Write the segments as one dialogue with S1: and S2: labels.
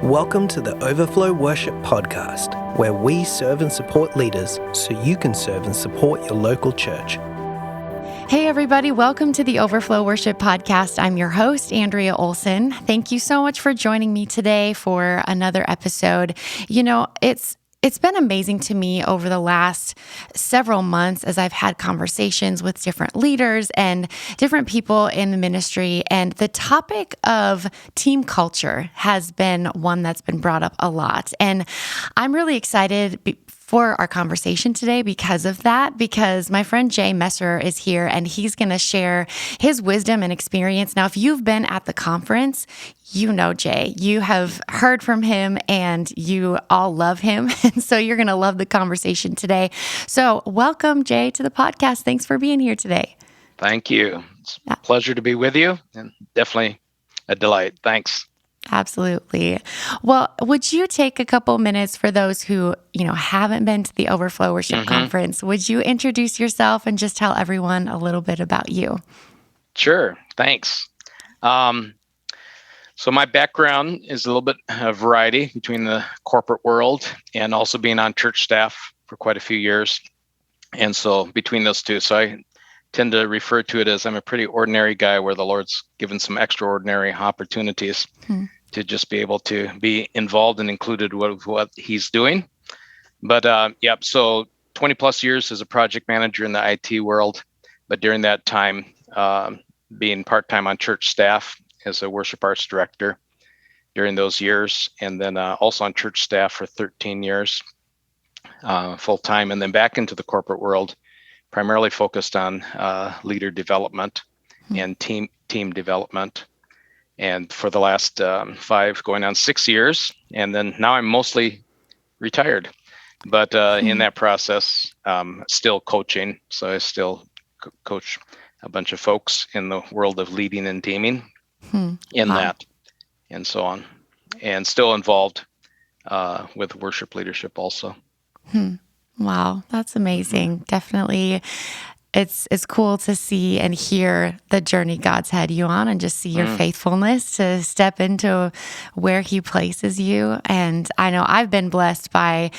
S1: Welcome to the Overflow Worship Podcast, where we serve and support leaders so you can serve and support your local church.
S2: Hey, everybody. Welcome to the Overflow Worship Podcast. I'm your host, Andrea Olson. Thank you so much for joining me today for another episode. You know, it's been amazing to me over the last several months as I've had conversations with different leaders and different people in the ministry. And the topic of team culture has been one that's been brought up a lot. And I'm really excited for our conversation today because of that, because my friend Jay Messerer is here and he's going to share his wisdom and experience. Now, if you've been at the conference, you know Jay. You have heard from him and you all love him. And so you're going to love the conversation today. So welcome, Jay, to the podcast. Thanks for being here today.
S3: Thank you. It's a pleasure to be with you and definitely a delight. Thanks.
S2: Absolutely. Well, would you take a couple minutes for those who, haven't been to the Overflow Worship Conference? Would you introduce yourself and just tell everyone a little bit about you?
S3: Sure. Thanks. So my background is a little bit of variety between the corporate world and also being on church staff for quite a few years. And so between those two, so I tend to refer to it as I'm a pretty ordinary guy where the Lord's given some extraordinary opportunities to just be able to be involved and included with what he's doing. But so 20 plus years as a project manager in the IT world. But during that time, being part-time on church staff as a worship arts director during those years, and then also on church staff for 13 years full-time, and then back into the corporate world, primarily focused on leader development and team development. And for the last 5, going on 6 years, and then now I'm mostly retired. But in that process, still coaching. So I still coach a bunch of folks in the world of leading and teaming that, and so on. And still involved with worship leadership also.
S2: Wow, that's amazing. Definitely. It's cool to see and hear the journey God's had you on and just see your faithfulness to step into where he places you. And I know I've been blessed by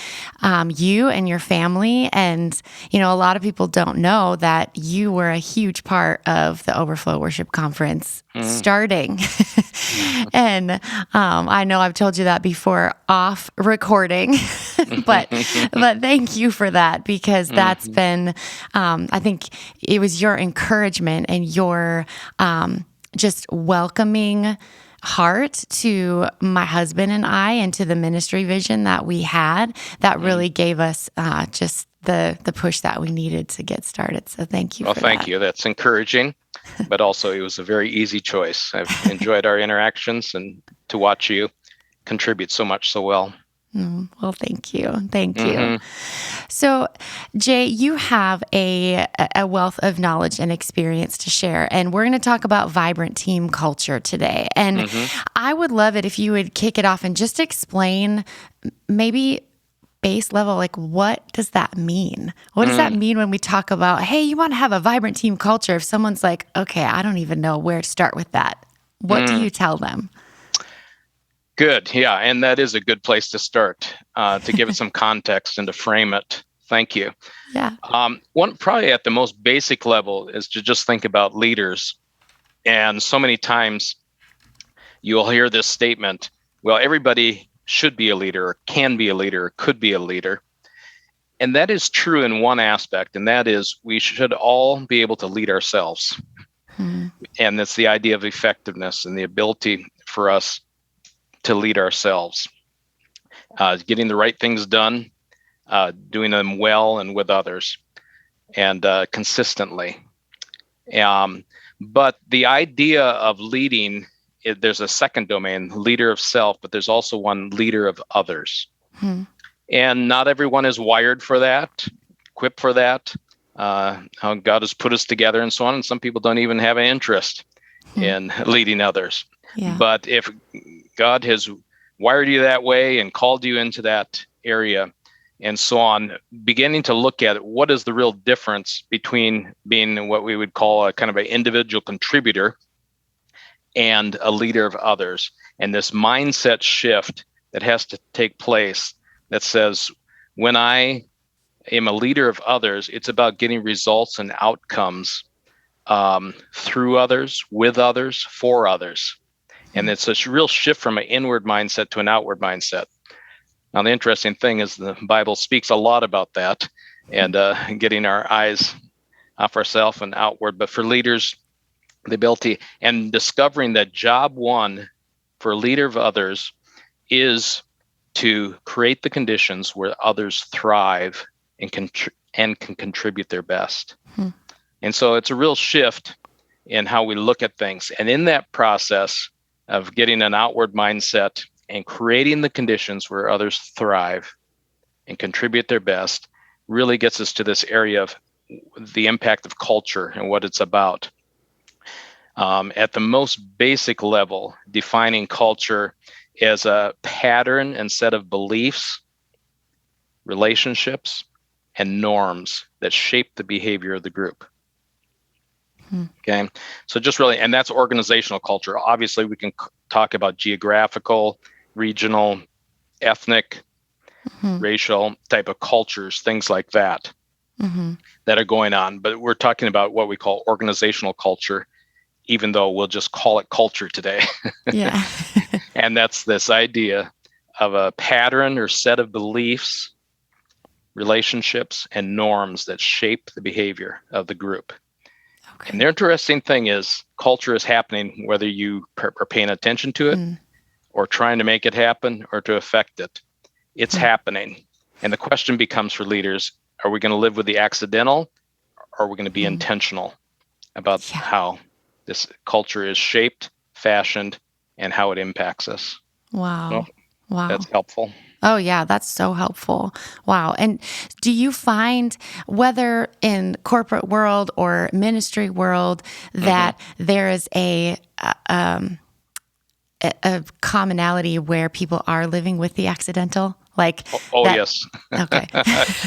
S2: you and your family. And, a lot of people don't know that you were a huge part of the Overflow Worship Conference starting. And I know I've told you that before off recording, but thank you for that, because that's been, I think it was your encouragement and your just welcoming heart to my husband and I and to the ministry vision that we had that really gave us just the push that we needed to get started. So thank you for that.
S3: Well, thank you. That's encouraging, but also it was a very easy choice. I've enjoyed our interactions and to watch you contribute so much so well.
S2: Well, thank you. Thank you. So, Jay, you have a wealth of knowledge and experience to share, and we're going to talk about vibrant team culture today. And I would love it if you would kick it off and just explain maybe base level, like what does that mean? What does that mean when we talk about, hey, you want to have a vibrant team culture? If someone's like, okay, I don't even know where to start with that, what do you tell them?
S3: Good. Yeah. And that is a good place to start, to give it some context and to frame it. Thank you.
S2: Yeah.
S3: One probably at the most basic level is to just think about leaders. And so many times you'll hear this statement, well, everybody should be a leader, or can be a leader, or could be a leader. And that is true in one aspect, and that is we should all be able to lead ourselves. And that's the idea of effectiveness and the ability for us to lead ourselves, getting the right things done, doing them well and with others, and consistently. But the idea of leading, there's a second domain, leader of self, but there's also one leader of others. And not everyone is wired for that, equipped for that, how God has put us together and so on. And some people don't even have an interest in leading others.
S2: Yeah.
S3: But if God has wired you that way and called you into that area and so on, beginning to look at what is the real difference between being what we would call a kind of an individual contributor and a leader of others. And this mindset shift that has to take place that says, when I am a leader of others, it's about getting results and outcomes through others, with others, for others. And it's a real shift from an inward mindset to an outward mindset. Now, the interesting thing is the Bible speaks a lot about that and getting our eyes off ourselves and outward. But for leaders, the ability and discovering that job one for a leader of others is to create the conditions where others thrive and can contribute their best. And so it's a real shift in how we look at things. And in that process of getting an outward mindset and creating the conditions where others thrive and contribute their best really gets us to this area of the impact of culture and what it's about. At the most basic level, defining culture as a pattern and set of beliefs, relationships, and norms that shape the behavior of the group. Okay, so just really, and that's organizational culture. Obviously, we can talk about geographical, regional, ethnic, racial type of cultures, things like that, that are going on. But we're talking about what we call organizational culture, even though we'll just call it culture today.
S2: Yeah.
S3: And that's this idea of a pattern or set of beliefs, relationships, and norms that shape the behavior of the group. Okay. And the interesting thing is culture is happening whether you are paying attention to it or trying to make it happen or to affect it. It's happening. And the question becomes for leaders, are we going to live with the accidental or are we going to be intentional about how this culture is shaped, fashioned, and how it impacts us?
S2: Wow. Wow.
S3: That's helpful.
S2: Oh, yeah, that's so helpful. Wow. And do you find, whether in corporate world or ministry world, that there is a commonality where people are living with the accidental? Like,
S3: yes.
S2: Okay.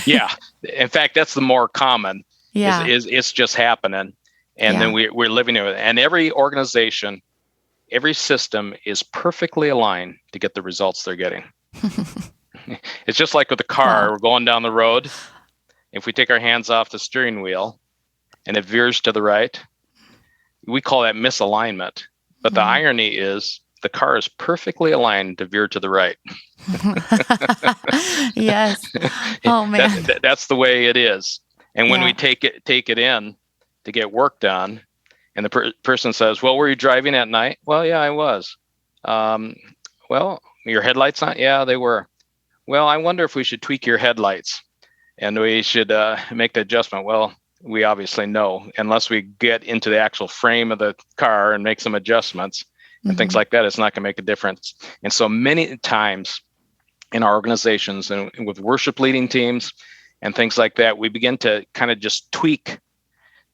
S3: Yeah. In fact, that's the more common.
S2: Yeah.
S3: Is it's just happening. And then we're living it. And every organization, every system is perfectly aligned to get the results they're getting. It's just like with a car. We're going down the road. If we take our hands off the steering wheel and it veers to the right, we call that misalignment. But the irony is the car is perfectly aligned to veer to the right.
S2: Yes. Oh, man.
S3: That's the way it is. And when we take it in to get work done, and the person says, well, were you driving at night? Well, yeah, I was. Well, your headlights on? Yeah, they were. Well, I wonder if we should tweak your headlights and we should make the adjustment. Well, we obviously know, unless we get into the actual frame of the car and make some adjustments and things like that, it's not going to make a difference. And so many times in our organizations and with worship leading teams and things like that, we begin to kind of just tweak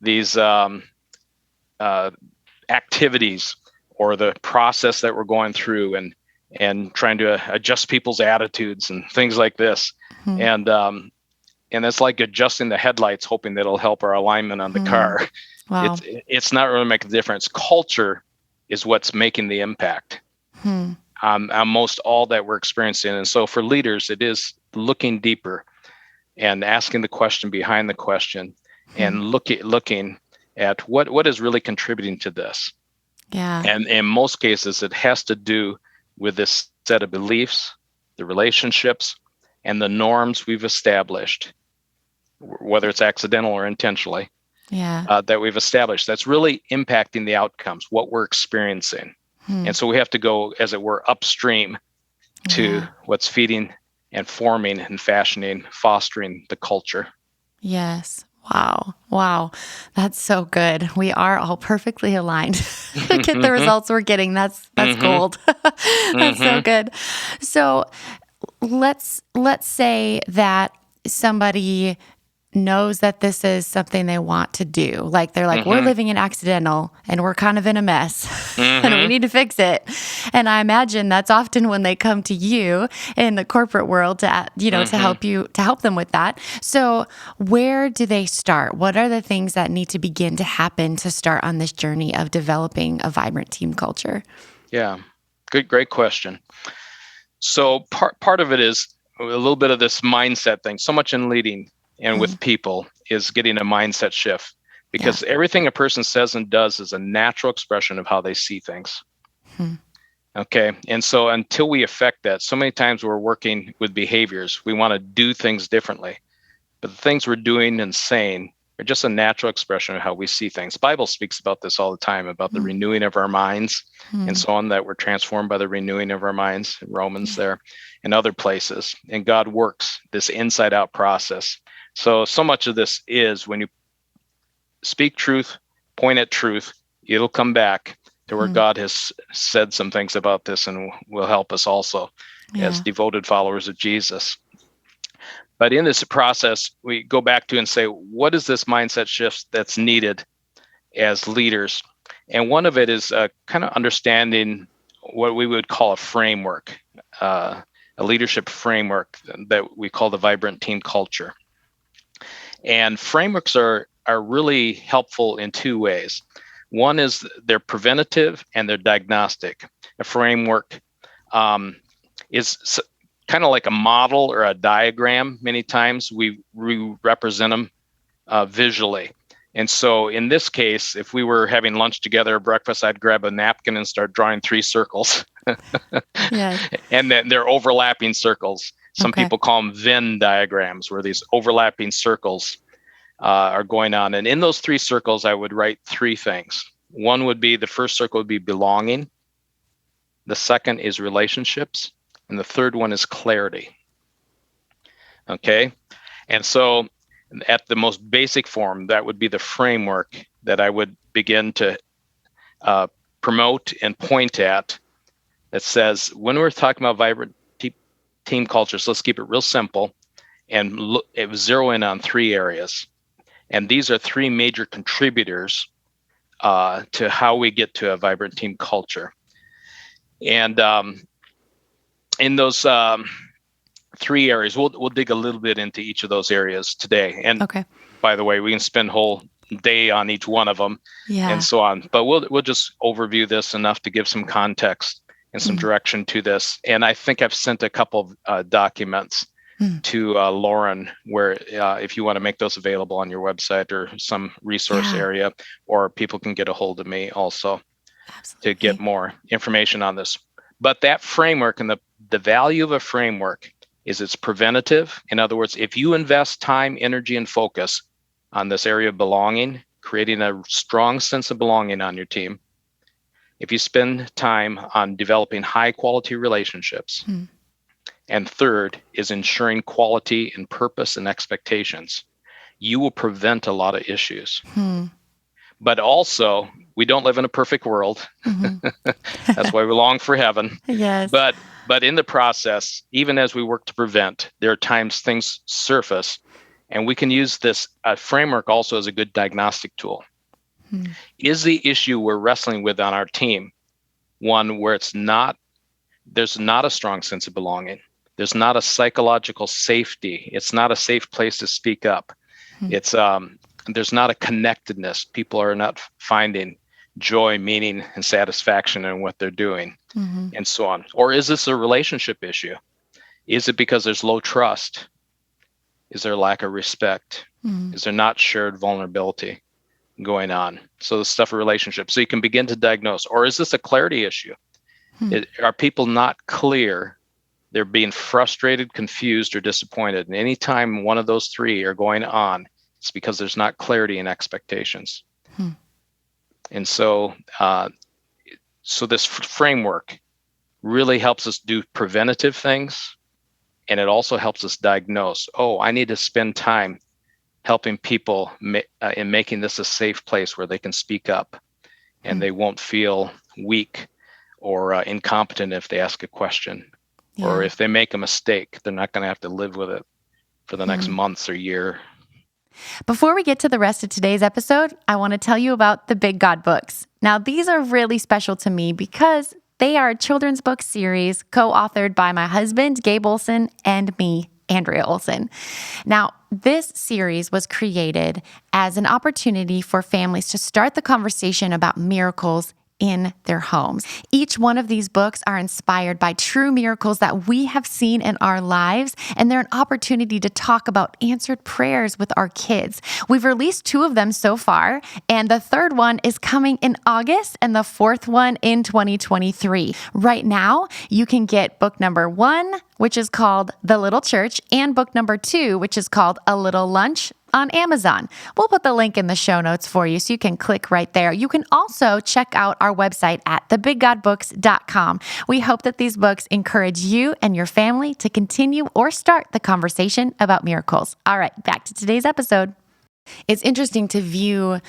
S3: these activities or the process that we're going through and trying to adjust people's attitudes and things like this. And it's like adjusting the headlights, hoping that it'll help our alignment on the car.
S2: Wow.
S3: It's not really making a difference. Culture is what's making the impact on most all that we're experiencing. And so for leaders, it is looking deeper and asking the question behind the question and looking at what is really contributing to this.
S2: Yeah.
S3: And in most cases, it has to do with this set of beliefs, the relationships, and the norms we've established, whether it's accidental or intentionally, that we've established. That's really impacting the outcomes, what we're experiencing. And so we have to go, as it were, upstream to what's feeding and forming and fashioning, fostering the culture.
S2: Yes. Wow. Wow. That's so good. We are all perfectly aligned to get the results we're getting. That's gold. That's so good. So let's say that somebody knows that this is something they want to do. Like they're like, we're living in accidental and we're kind of in a mess. and we need to fix it. And I imagine that's often when they come to you in the corporate world to, to help them with that. So where do they start? What are the things that need to begin to happen to start on this journey of developing a vibrant team culture?
S3: Yeah, great question. So part of it is a little bit of this mindset thing. So much in leading and with people is getting a mindset shift, because everything a person says and does is a natural expression of how they see things. Okay. And so until we affect that, so many times we're working with behaviors, we want to do things differently, but the things we're doing and saying are just a natural expression of how we see things. The Bible speaks about this all the time, about the renewing of our minds and so on, that we're transformed by the renewing of our minds, in Romans there and other places. And God works this inside out process. So much of this is when you speak truth, point at truth, it'll come back to where God has said some things about this and will help us also as devoted followers of Jesus. But in this process, we go back to and say, what is this mindset shift that's needed as leaders? And one of it is kind of understanding what we would call a framework, a leadership framework that we call the vibrant team culture. And frameworks are really helpful in two ways. One is they're preventative and they're diagnostic. A framework is kind of like a model or a diagram. Many times we represent them visually. And so in this case, if we were having lunch together or breakfast, I'd grab a napkin and start drawing 3 circles. And then they're overlapping circles. Some people call them Venn diagrams, where these overlapping circles are going on. And in those 3 circles, I would write 3 things. One would be, the first circle would be belonging. The second is relationships. And the third one is clarity. Okay. And so at the most basic form, that would be the framework that I would begin to promote and point at, that says, when we're talking about vibrant team cultures, let's keep it real simple and zero in on 3 areas. And these are 3 major contributors to how we get to a vibrant team culture. And in those 3 areas, we'll dig a little bit into each of those areas today. And by the way, we can spend a whole day on each one of them and so on. But we'll just overview this enough to give some context and some direction to this. And I think I've sent a couple of documents to Lauren, where if you want to make those available on your website or some resource area, or people can get a hold of me also to get more information on this. But that framework, and the value of a framework is it's preventative. In other words, if you invest time, energy, and focus on this area of belonging, creating a strong sense of belonging on your team, if you spend time on developing high quality relationships, and third is ensuring quality and purpose and expectations, you will prevent a lot of issues. But also, we don't live in a perfect world. That's why we long for heaven. But in the process, even as we work to prevent, there are times things surface, and we can use this framework also as a good diagnostic tool. Is the issue we're wrestling with on our team one where there's not a strong sense of belonging? There's not a psychological safety. It's not a safe place to speak up. It's there's not a connectedness. People are not finding joy, meaning, and satisfaction in what they're doing, and so on. Or is this a relationship issue? Is it because there's low trust? Is there lack of respect? Is there not shared vulnerability going on? So the stuff of relationships. So you can begin to diagnose. Or is this a clarity issue? Are people not clear? They're being frustrated, confused, or disappointed. And anytime one of those 3 are going on, it's because there's not clarity in expectations. And so this framework really helps us do preventative things, and it also helps us diagnose, I need to spend time helping people in making this a safe place where they can speak up and they won't feel weak or incompetent if they ask a question. Or if they make a mistake, they're not going to have to live with it for the next months or year.
S2: Before we get to the rest of today's episode, I want to tell you about the Big God books. Now, these are really special to me because they are a children's book series co-authored by my husband, Gabe Olson, and me, Andrea Olson. Now, this series was created as an opportunity for families to start the conversation about miracles in their homes. Each one of these books are inspired by true miracles that we have seen in our lives, and they're an opportunity to talk about answered prayers with our kids. We've released 2 of them so far, and the 3rd one is coming in August, and the 4th one in 2023. Right now, you can get book number 1, which is called The Little Church, and book number 2, which is called A Little Lunch, on Amazon. We'll put the link in the show notes for you so you can click right there. You can also check out our website at thebiggodbooks.com. We hope that these books encourage you and your family to continue or start the conversation about miracles. All right, back to today's episode. It's interesting to view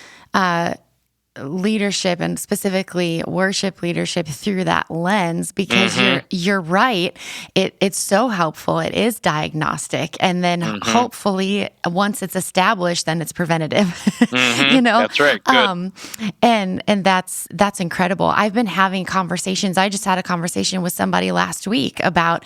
S2: leadership and specifically worship leadership through that lens because you're right. It's so helpful. It is diagnostic. And then hopefully once it's established, then it's preventative,
S3: That's right. Good.
S2: And that's incredible. I've been having conversations. I just had a conversation with somebody last week about,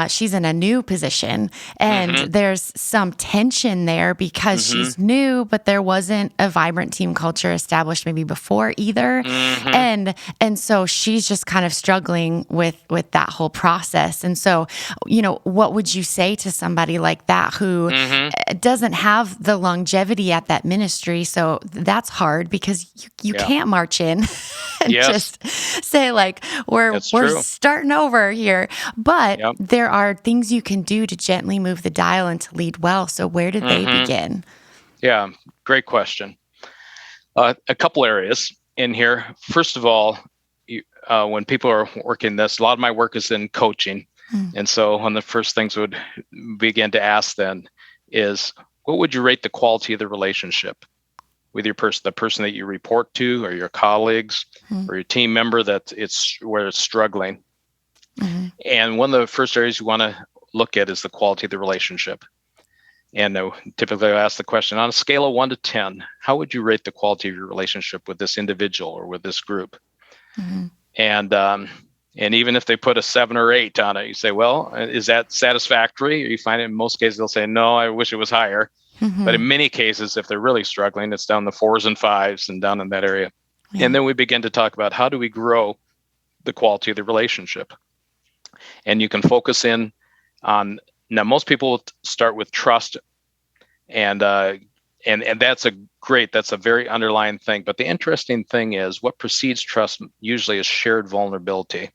S2: she's in a new position and there's some tension there because she's new, but there wasn't a vibrant team culture established maybe before either. And so she's just kind of struggling with that whole process. And so, what would you say to somebody like that who doesn't have the longevity at that ministry? So that's hard because you can't march in and just say like, we're starting over here. But there are things you can do to gently move the dial and to lead well. So where did they begin?
S3: Yeah, great question. A couple areas in here. First of all, when people are working this, a lot of my work is in coaching. And so one of the first things would begin to ask then is, what would you rate the quality of the relationship with the person that you report to or your colleagues or your team member where it's struggling? And one of the first areas you want to look at is the quality of the relationship. And typically I ask the question, on a scale of 1 to 10, how would you rate the quality of your relationship with this individual or with this group? And even if they put a 7 or 8 on it, you say, well, is that satisfactory? Or you find it in most cases, they'll say, no, I wish it was higher. But in many cases, if they're really struggling, it's down the 4s and 5s and down in that area. And then we begin to talk about how do we grow the quality of the relationship? And you can focus in on, now most people will start with trust, and that's that's a very underlying thing. But the interesting thing is what precedes trust usually is shared vulnerability.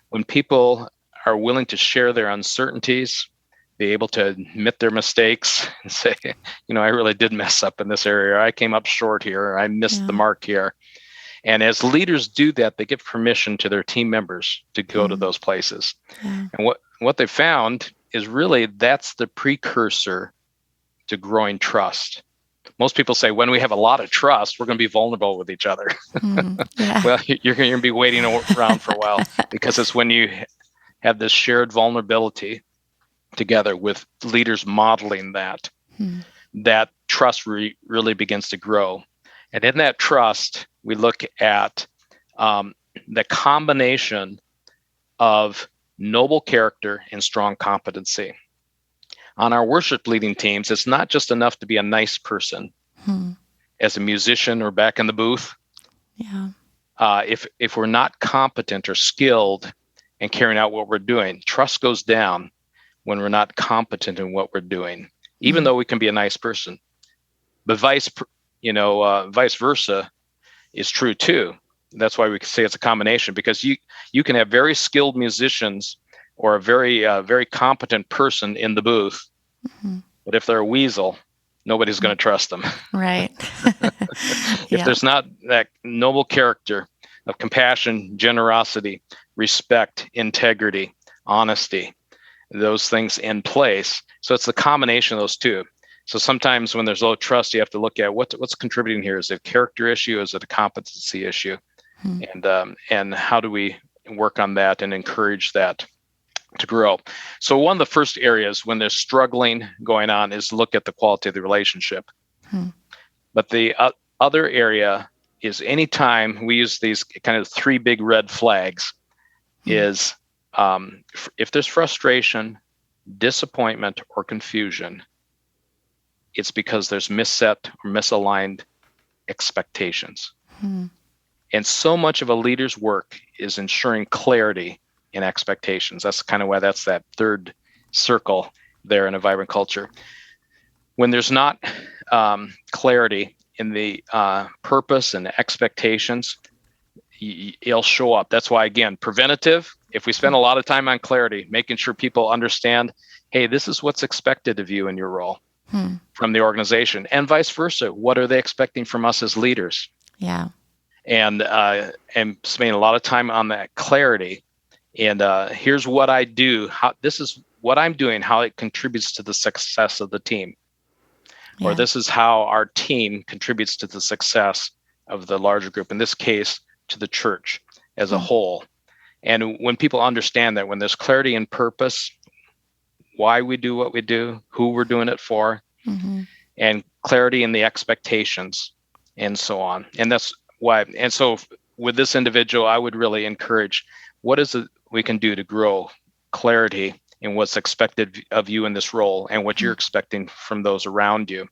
S3: When people are willing to share their uncertainties, be able to admit their mistakes and say, I really did mess up in this area, or I came up short here, or I missed the mark here. And as leaders do that, they give permission to their team members to go to those places. And what they found is really that's the precursor to growing trust. Most people say when we have a lot of trust, we're going to be vulnerable with each other. Well, you're going to be waiting around for a while because it's when you have this shared vulnerability together with leaders modeling that, that trust really begins to grow. And in that trust, we look at the combination of noble character and strong competency. On our worship leading teams, it's not just enough to be a nice person as a musician or back in the booth. If we're not competent or skilled in carrying out what we're doing, trust goes down when we're not competent in what we're doing, even though we can be a nice person. But vice versa is true too. That's why we can say it's a combination, because you can have very skilled musicians or a very competent person in the booth, but if they're a weasel, nobody's going to trust them.
S2: Right.
S3: If there's not that noble character of compassion, generosity, respect, integrity, honesty, those things in place. So it's the combination of those two. So sometimes when there's low trust, you have to look at what's contributing here. Is it a character issue? Is it a competency issue? And how do we work on that and encourage that to grow? So one of the first areas when there's struggling going on is look at the quality of the relationship. But the other area is anytime we use these kind of 3 big red flags, is if there's frustration, disappointment, or confusion, it's because there's misset or misaligned expectations. And so much of a leader's work is ensuring clarity in expectations. That's kind of why that's that third circle there in a vibrant culture. When there's not clarity in the purpose and expectations, it'll show up. That's why, again, preventative, if we spend a lot of time on clarity, making sure people understand, hey, this is what's expected of you in your role from the organization, and vice versa. What are they expecting from us as leaders?
S2: Yeah.
S3: And spending a lot of time on that clarity. And here's what I do. This is what I'm doing, how it contributes to the success of the team. Yeah. Or this is how our team contributes to the success of the larger group, in this case, to the church as a whole. And when people understand that, when there's clarity and purpose, why we do what we do, who we're doing it for, and clarity in the expectations, and so on. And that's why. And so with this individual, I would really encourage, what is it we can do to grow clarity in what's expected of you in this role and what you're expecting from those around you.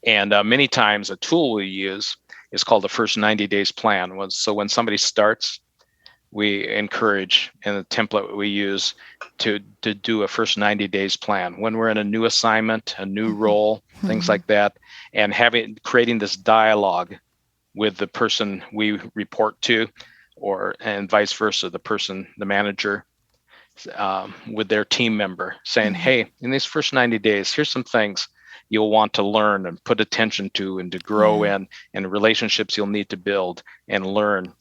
S3: And many times a tool we use is called the first 90 days plan. So when somebody starts, we encourage, in the template we use, to do a first 90 days plan. When we're in a new assignment, a new role, things like that, and creating this dialogue with the person we report to, and vice versa, the manager, with their team member, saying, hey, in these first 90 days, here's some things you'll want to learn and put attention to and to grow in, and relationships you'll need to build and learn,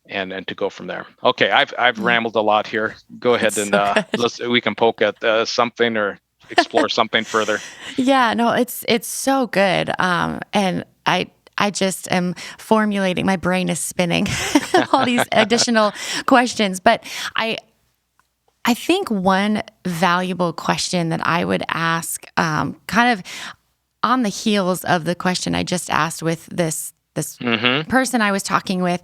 S3: and to go from there. Okay, I've rambled a lot here. Go ahead we can poke at something or explore something further.
S2: Yeah, no, it's so good. And I just am formulating, my brain is spinning all these additional questions. But I think one valuable question that I would ask, kind of on the heels of the question I just asked with this person I was talking with.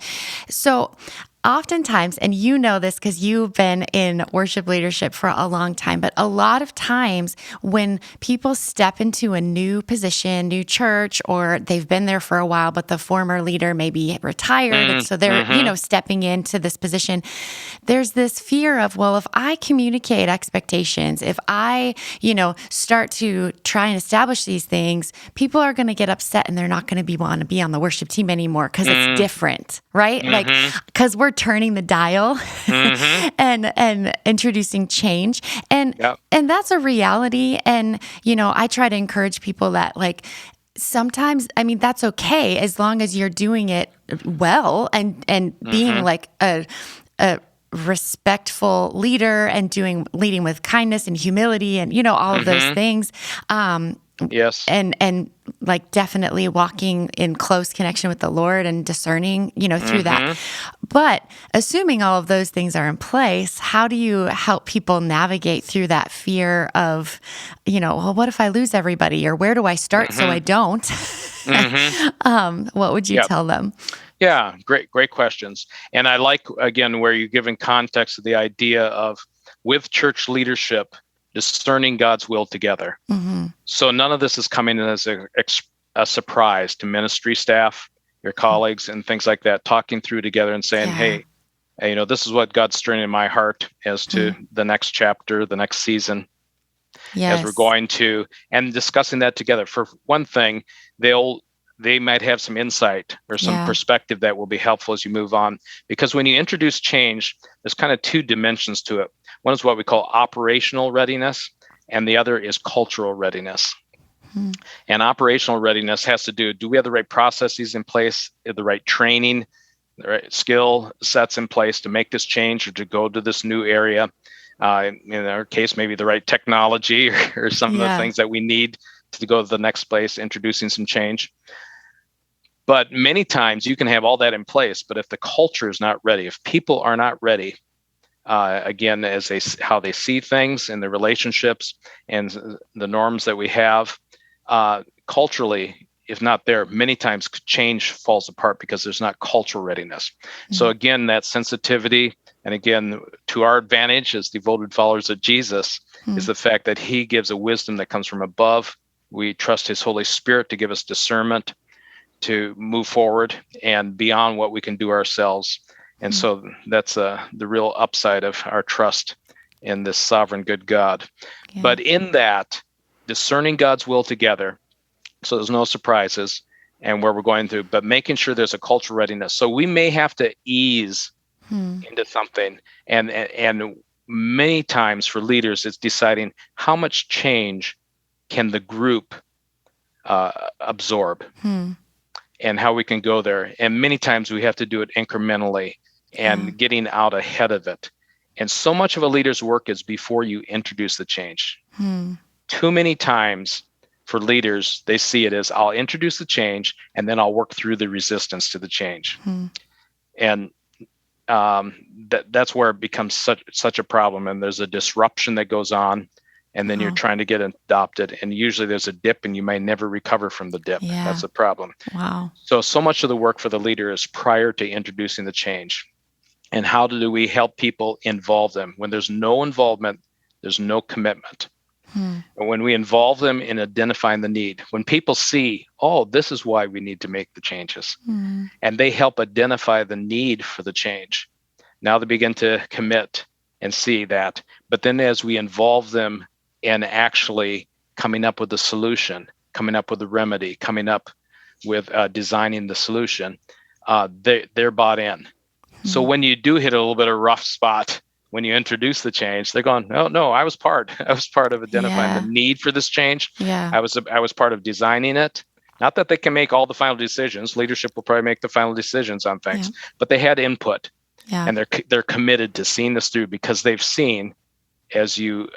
S2: So oftentimes, and you know this because you've been in worship leadership for a long time, but a lot of times when people step into a new position, new church, or they've been there for a while, but the former leader may be retired, and so they're stepping into this position, there's this fear of, well, if I communicate expectations, if I start to try and establish these things, people are going to get upset and they're not going to want to be on the worship team anymore because it's different, right? Like, because we're turning the dial and introducing change. And that's a reality. And, I try to encourage people that, like, sometimes, that's okay as long as you're doing it well and being like a respectful leader and leading with kindness and humility and, all of those things.
S3: Yes.
S2: And like definitely walking in close connection with the Lord and discerning, through that. But assuming all of those things are in place, how do you help people navigate through that fear of, well, what if I lose everybody, or where do I start so I don't? What would you tell them?
S3: Yeah, great questions. And I like, again, where you're giving context to the idea of, with church leadership, discerning God's will together. So none of this is coming in as a surprise to ministry staff, your colleagues, and things like that, talking through together and saying, hey, this is what God's stirring in my heart as to the next chapter, the next season, as we're going to, and discussing that together. For one thing, they might have some insight or some perspective that will be helpful as you move on. Because when you introduce change, there's kind of 2 dimensions to it. One is what we call operational readiness, and the other is cultural readiness. And operational readiness has to do we have the right processes in place, the right training, the right skill sets in place to make this change or to go to this new area? In our case, maybe the right technology or some of the things that we need to go to the next place, introducing some change. But many times you can have all that in place, but if the culture is not ready, if people are not ready, again, how they see things in the relationships and the norms that we have, culturally, if not there, many times change falls apart because there's not cultural readiness. So again, that sensitivity, and again, to our advantage as devoted followers of Jesus, is the fact that he gives a wisdom that comes from above. We trust his Holy Spirit to give us discernment to move forward and beyond what we can do ourselves. And so that's the real upside of our trust in this sovereign good God.
S2: Yeah.
S3: But in that, discerning God's will together, so there's no surprises and where we're going through, but making sure there's a cultural readiness. So we may have to ease into something. And many times for leaders, it's deciding how much change can the group absorb and how we can go there. And many times we have to do it incrementally and getting out ahead of it. And so much of a leader's work is before you introduce the change. Too many times for leaders, they see it as I'll introduce the change and then I'll work through the resistance to the change. And that's where it becomes such a problem. And there's a disruption that goes on. And then you're trying to get adopted. And usually there's a dip and you may never recover from the dip.
S2: Yeah.
S3: That's the problem.
S2: Wow.
S3: So much of the work for the leader is prior to introducing the change. And how do we help people involve them? When there's no involvement, there's no commitment. And when we involve them in identifying the need, when people see, oh, this is why we need to make the changes, and they help identify the need for the change, now they begin to commit and see that. But then as we involve them in actually coming up with the solution, coming up with the remedy, coming up with designing the solution, they're bought in. So when you do hit a little bit of a rough spot, when you introduce the change, they're going, oh, no, I was part of identifying the need for this change.
S2: Yeah.
S3: I was part of designing it. Not that they can make all the final decisions. Leadership will probably make the final decisions on things, but they had input. And they're committed to seeing this through because they've seen, as you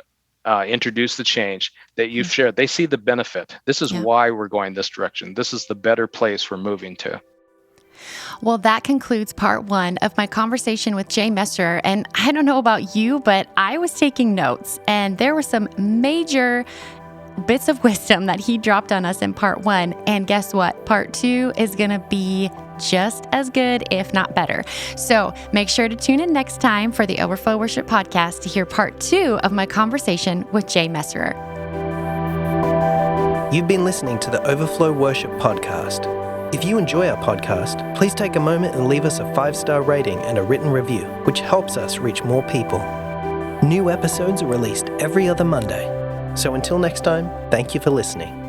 S3: introduce the change, that you've shared, they see the benefit. This is why we're going this direction. This is the better place we're moving to.
S2: Well, that concludes part 1 of my conversation with Jay Messerer. And I don't know about you, but I was taking notes, and there were some major bits of wisdom that he dropped on us in part 1. And guess what? Part 2 is going to be just as good, if not better. So make sure to tune in next time for the Overflow Worship Podcast to hear part 2 of my conversation with Jay Messerer.
S1: You've been listening to the Overflow Worship Podcast. If you enjoy our podcast, please take a moment and leave us a 5-star rating and a written review, which helps us reach more people. New episodes are released every other Monday. So until next time, thank you for listening.